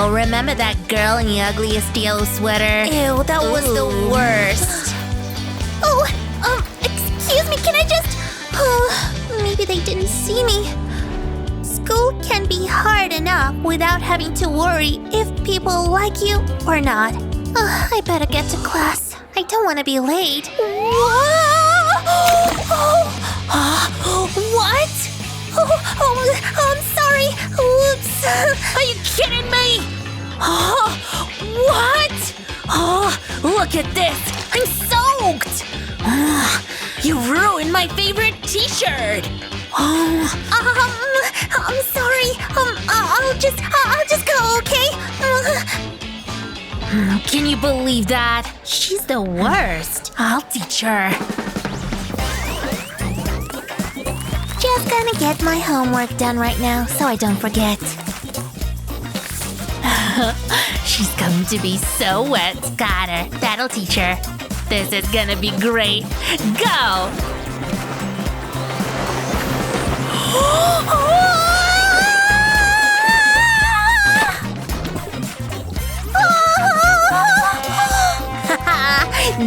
Oh, remember that girl in the ugliest yellow sweater? Ew, that was the worst. Oh, excuse me, can I just... Oh, maybe they didn't see me. School can be hard enough without having to worry if people like you or not. I better get to class. I don't want to be late. What? I'm sorry. Oops. Are you kidding me? What? Look at this. I'm soaked. You ruined my favorite t-shirt. I'm sorry. I'll just go, okay? Can you believe that? She's the worst. I'll teach her. Just gonna get my homework done right now so I don't forget. She's going to be so wet. Got her. That'll teach her. This is gonna be great. Go!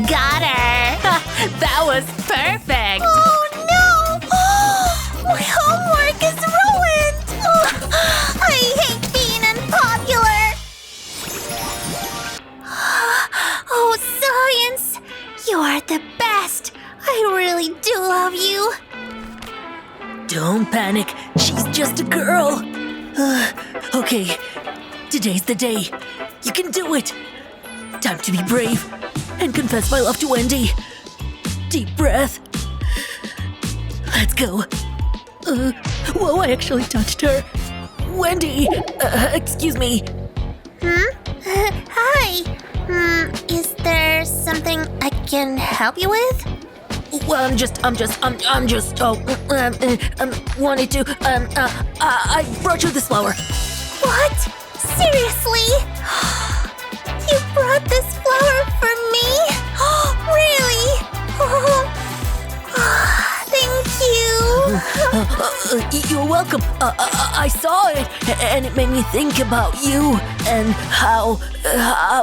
Got her! That was perfect! Oh no! My homework is ruined! I hate being unpopular! Oh, science! You are the best! I really do love you! Don't panic. She's just a girl. Okay. Today's the day. You can do it. Time to be brave and confess my love to Wendy. Deep breath. Let's go. Whoa, I actually touched her. Wendy! Excuse me. Hi! Is there something I can help you with? Well, wanted to, I brought you this flower. What? Seriously? You brought this flower for me? Really? Thank you. You're welcome. I saw it, and it made me think about you and how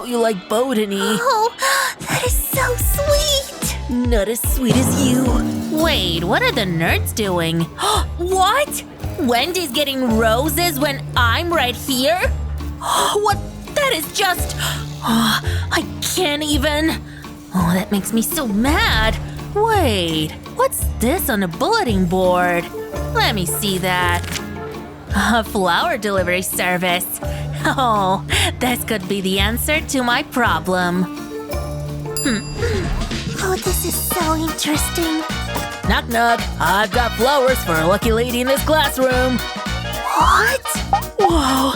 you like botany. Oh, that is so sweet. Not as sweet as you. Wait, what are the nerds doing? What? Wendy's getting roses when I'm right here? What? That is just... I can't even... Oh, that makes me so mad. Wait, what's this on a bulletin board? Let me see that. A flower delivery service. Oh, this could be the answer to my problem. Oh, this is so interesting. Knock, knock. I've got flowers for a lucky lady in this classroom. What? Whoa.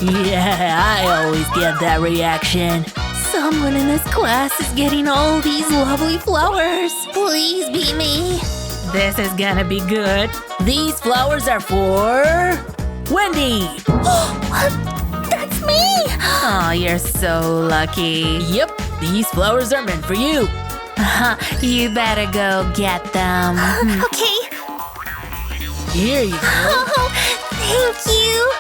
Yeah, I always get that reaction. Someone in this class is getting all these lovely flowers. Please be me. This is gonna be good. These flowers are for... Wendy! That's me! Oh, you're so lucky. Yep, these flowers are meant for you. You better go get them. Okay. Here you go. Oh, thank you.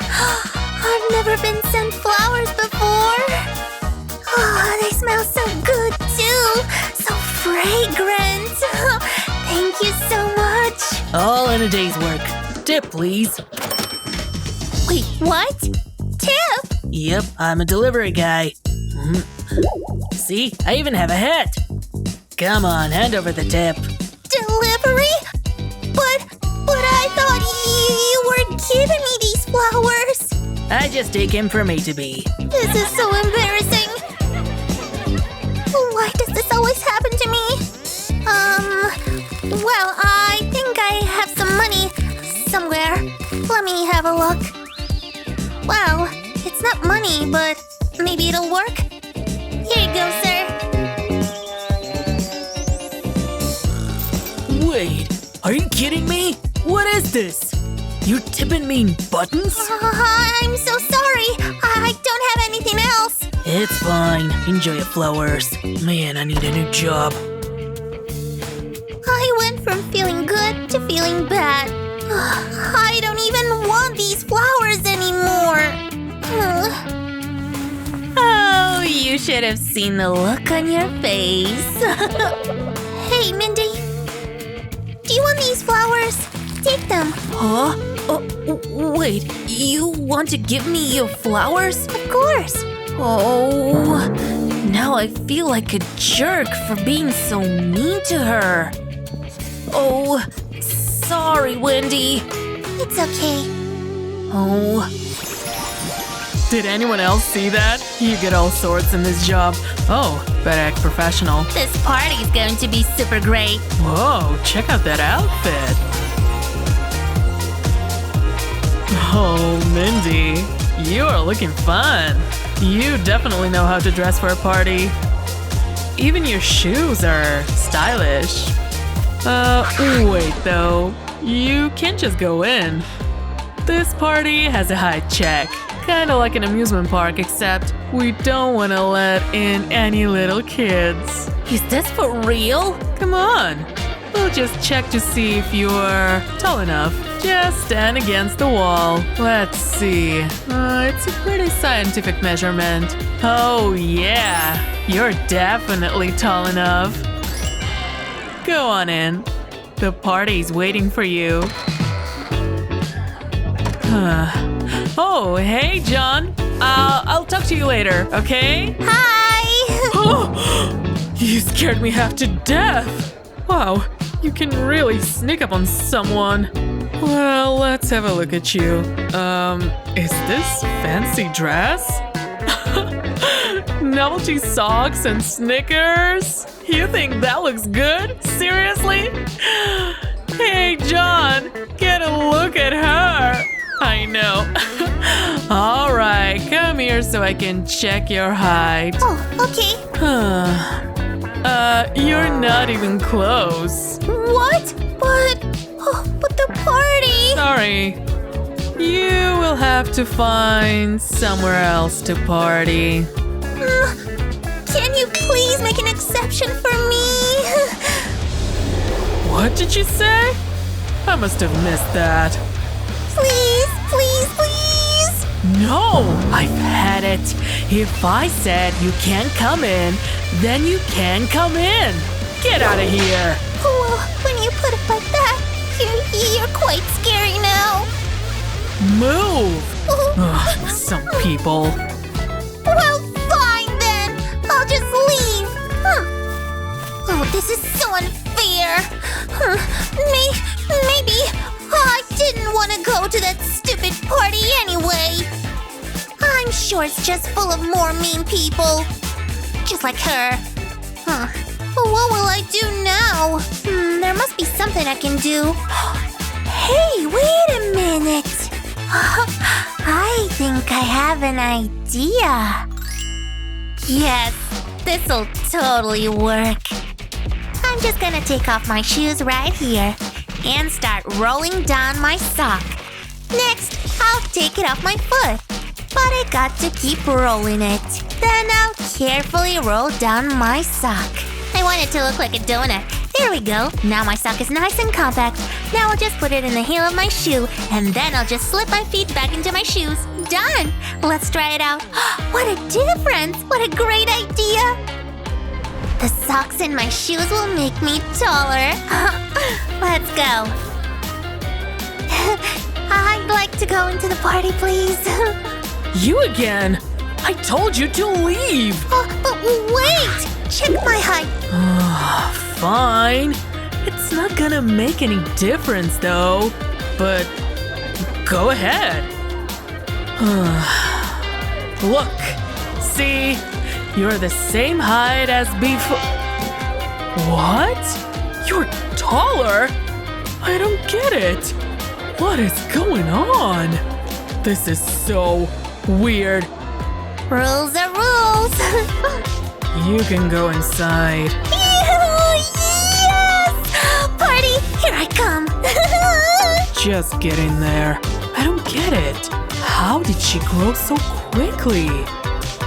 I've never been sent flowers before. Oh, they smell so good too. So fragrant. Thank you so much. All in a day's work. Tip, please. Wait, what? Tip? Yep, I'm a delivery guy. See, I even have a hat. Come on, hand over the tip. Delivery? But I thought you were giving me these flowers. I just take him from A to B. This is so embarrassing. Why does this always happen to me? Well, I think I have some money somewhere. Let me have a look. Well, it's not money, but maybe it'll work. Here you go, sir. Wait, are you kidding me? What is this? You're tipping me buttons? I'm so sorry. I don't have anything else. It's fine. Enjoy your flowers. Man, I need a new job. I went from feeling good to feeling bad. I don't even want these flowers anymore. should have seen the look on your face. Hey, Mindy. Do you want these flowers? Take them. Huh? Wait, you want to give me your flowers? Of course. Oh, now I feel like a jerk for being so mean to her. Oh, sorry, Wendy. It's okay. Oh. Did anyone else see that? You get all sorts in this job. Oh, better act professional. This party's going to be super great. Whoa, check out that outfit. Oh, Mindy, you are looking fun. You definitely know how to dress for a party. Even your shoes are stylish. Wait though. You can't just go in. This party has a high check. Kinda like an amusement park, except we don't want to let in any little kids. Is this for real? Come on. We'll just check to see if you're tall enough. Just stand against the wall. Let's see. It's a pretty scientific measurement. Oh yeah, you're definitely tall enough. Go on in. The party's waiting for you. Oh, hey, John. I'll talk to you later, okay? Hi! You scared me half to death. Wow, you can really sneak up on someone. Well, let's have a look at you. Is this fancy dress? Novelty socks and Snickers? You think that looks good? Seriously? Hey, John, get a look at her. I know. All right, come here so I can check your height. Oh, okay. You're not even close. What? But the party! Sorry. You will have to find somewhere else to party. Can you please make an exception for me? What did you say? I must have missed that. Please, please, please! No! I've had it. If I said you can't come in, then you can come in. Get out of here. Well, when you put it like that, you're quite scary now. Move! Ugh, some people. Well, fine then. I'll just leave. Oh, this is so unfair. Maybe I didn't want to go to that stupid party anyway. I'm sure it's just full of more mean people. Just like her. What will I do now? There must be something I can do. Hey, wait a minute. I think I have an idea. Yes, this'll totally work. I'm just gonna take off my shoes right here and start rolling down my sock. Next, I'll take it off my foot. But I got to keep rolling it. Then I'll carefully roll down my sock. I want it to look like a donut. There we go. Now my sock is nice and compact. Now I'll just put it in the heel of my shoe, and then I'll just slip my feet back into my shoes. Done! Let's try it out. What a difference! What a great idea! The socks in my shoes will make me taller. Let's go. I'd like to go into the party, please. You again? I told you to leave. But wait! Check my height. Fine. It's not gonna make any difference though. But go ahead. Look. See? You're the same height as before. What? You're taller? I don't get it. What is going on? This is so weird. Rules are rules. You can go inside. Yes! Party, here I come. Just get in there. I don't get it. How did she grow so quickly?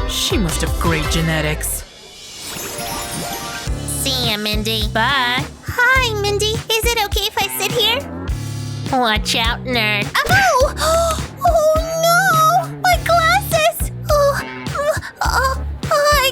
She must have great genetics. See ya, Mindy. Bye. Hi, Mindy. Is it okay if I sit here? Watch out, nerd. Oh! Oh no! My glasses! I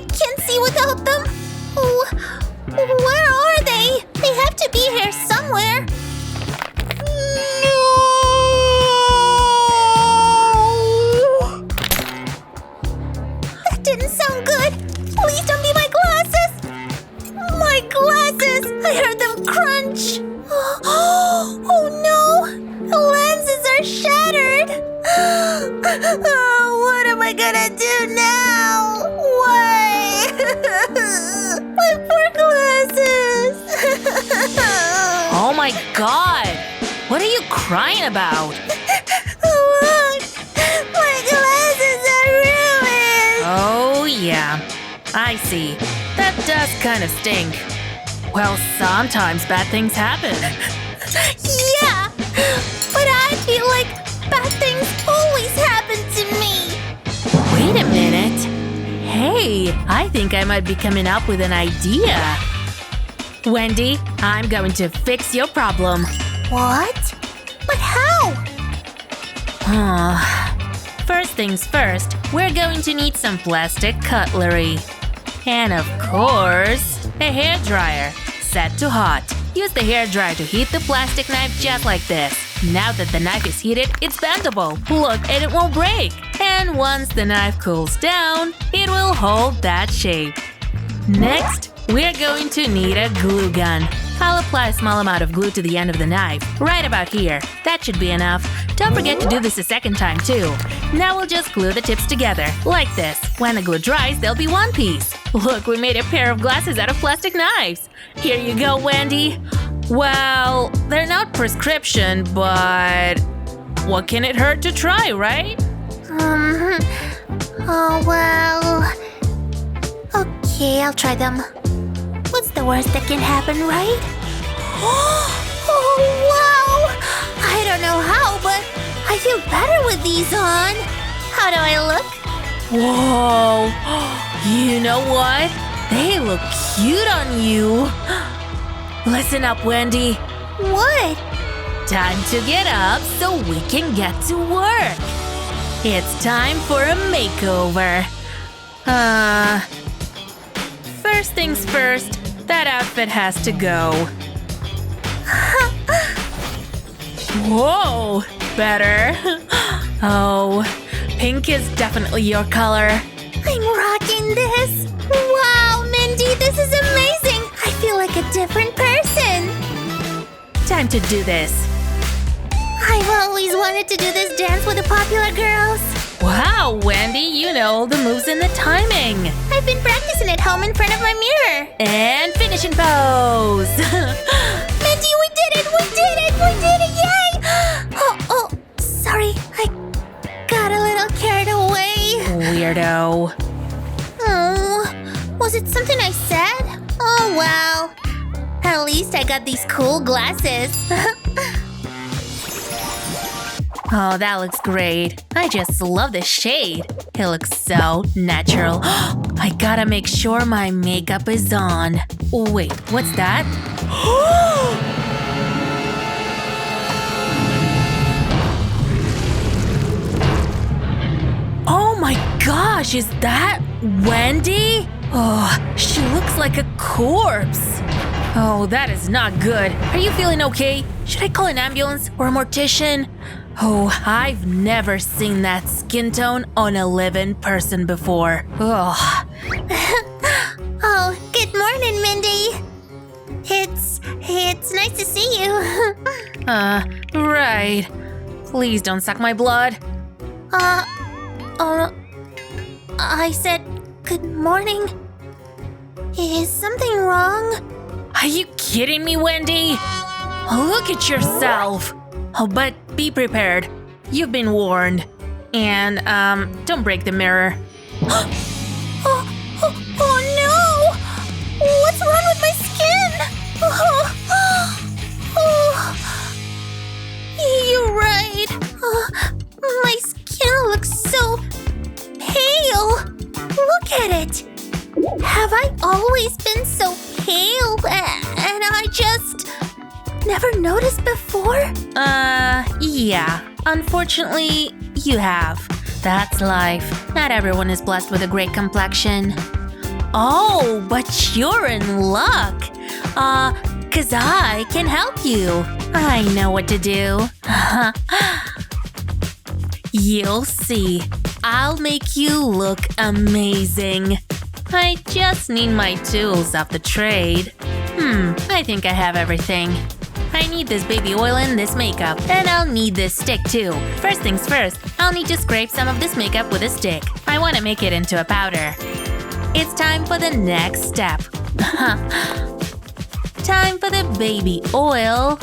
Oh, what am I gonna do now? Why? My poor glasses! Oh my god! What are you crying about? Look! My glasses are ruined! Oh yeah, I see. That does kind of stink. Well, sometimes bad things happen. Yeah! But I feel like bad things always happen to me! Wait a minute. Hey, I think I might be coming up with an idea. Wendy, I'm going to fix your problem. What? But how? First things first, we're going to need some plastic cutlery. And of course, a hairdryer. Set to hot. Use the hairdryer to heat the plastic knife just like this. Now that the knife is heated, it's bendable. Look, and it won't break. And once the knife cools down, it will hold that shape. Next, we're going to need a glue gun. I'll apply a small amount of glue to the end of the knife, right about here. That should be enough. Don't forget to do this a second time too. Now we'll just glue the tips together, like this. When the glue dries, they'll be one piece. Look, we made a pair of glasses out of plastic knives. Here you go, Wendy. Well, they're not prescription, but what can it hurt to try, right? Oh, well… Okay, I'll try them. What's the worst that can happen, right? Oh, wow! I don't know how, but I feel better with these on. How do I look? Whoa! You know what? They look cute on you. Listen up, Wendy. What? Time to get up so we can get to work. It's time for a makeover. First things first, that outfit has to go. Whoa, better. Oh, pink is definitely your color. I'm rocking this. Wow, Mindy, this is amazing. I feel like a different person. Time to do this. I've always wanted to do this dance with the popular girls. Wow, Wendy, you know all the moves and the timing. I've been practicing at home in front of my mirror. And finishing pose. Mindy, we did it! We did it! We did it! Yay! Oh, sorry. I got a little carried away. Weirdo. Oh, was it something I said? Oh, well. At least I got these cool glasses. Oh, that looks great. I just love this shade. It looks so natural. I gotta make sure my makeup is on. Wait, what's that? Oh my gosh, is that Wendy? Oh, she looks like a corpse. Oh, that is not good. Are you feeling okay? Should I call an ambulance or a mortician? Oh, I've never seen that skin tone on a living person before. Ugh. Oh, good morning, Mindy. It's nice to see you. Right. Please don't suck my blood. I said good morning. Is something wrong? Are you kidding me, Wendy? Look at yourself. Oh, but be prepared. You've been warned. And, don't break the mirror. Oh no! What's wrong with my skin? You're right. My skin looks so pale. Look at it. Have I always been so pale and I just never noticed before? Yeah. Unfortunately, you have. That's life. Not everyone is blessed with a great complexion. Oh, but you're in luck. 'Cause I can help you. I know what to do. You'll see. I'll make you look amazing. I just need my tools off the trade. I think I have everything. I I need this baby oil and this makeup, and I'll need this stick too. First things first, I'll need to scrape some of this makeup with a stick. I want to make it into a powder. It's time for the next step. Time for the baby oil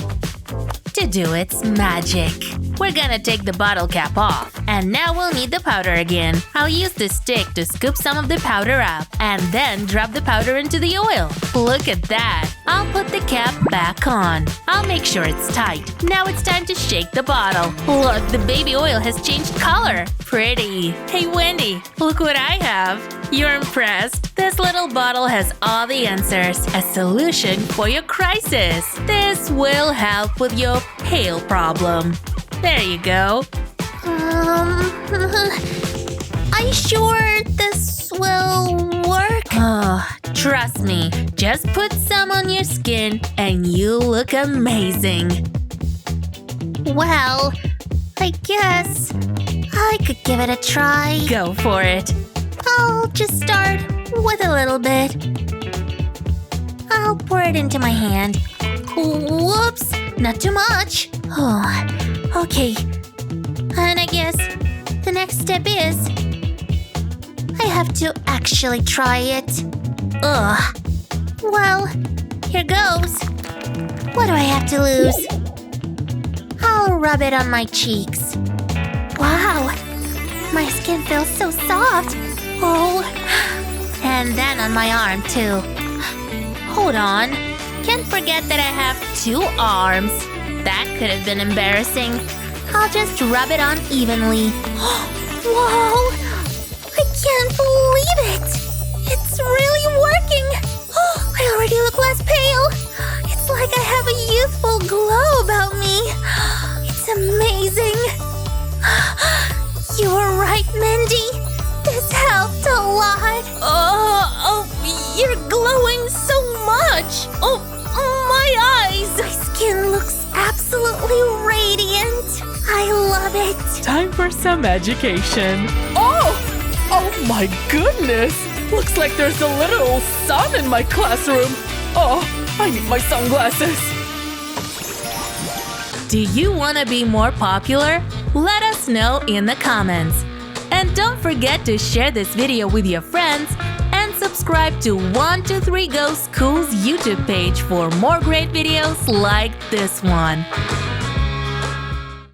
to do its magic. We're gonna take the bottle cap off. And now we'll need the powder again. I'll use the stick to scoop some of the powder up and then drop the powder into the oil. Look at that! I'll put the cap back on. I'll make sure it's tight. Now it's time to shake the bottle. Look, the baby oil has changed color. Pretty. Hey Wendy, look what I have. You're impressed? This little bottle has all the answers. A solution for your crisis. This will help with your pale problem. There you go. Are you sure this will work? Oh, trust me. Just put some on your skin and you'll look amazing. Well, I guess I could give it a try. Go for it. I'll just start with a little bit. I'll pour it into my hand. Whoops, not too much. Oh, okay. And I guess the next step is I have to actually try it. Ugh. Well, here goes. What do I have to lose? I'll rub it on my cheeks. Wow, my skin feels so soft. Oh, and then on my arm too. Hold on, can't forget that I have 2 arms. That could have been embarrassing. I'll just rub it on evenly. Whoa! I can't believe it! It's really working! I already look less pale. It's like I have a youthful glow about me. It's amazing. You were right, Mindy. This helped a lot. You're glowing so much. Oh, my eyes. My skin looks absolutely radiant. I love it. Time for some education. Oh my goodness! Looks like there's a literal sun in my classroom. Oh, I need my sunglasses. Do you want to be more popular? Let us know in the comments. And don't forget to share this video with your friends and subscribe to 123 Go School's YouTube page for more great videos like this one.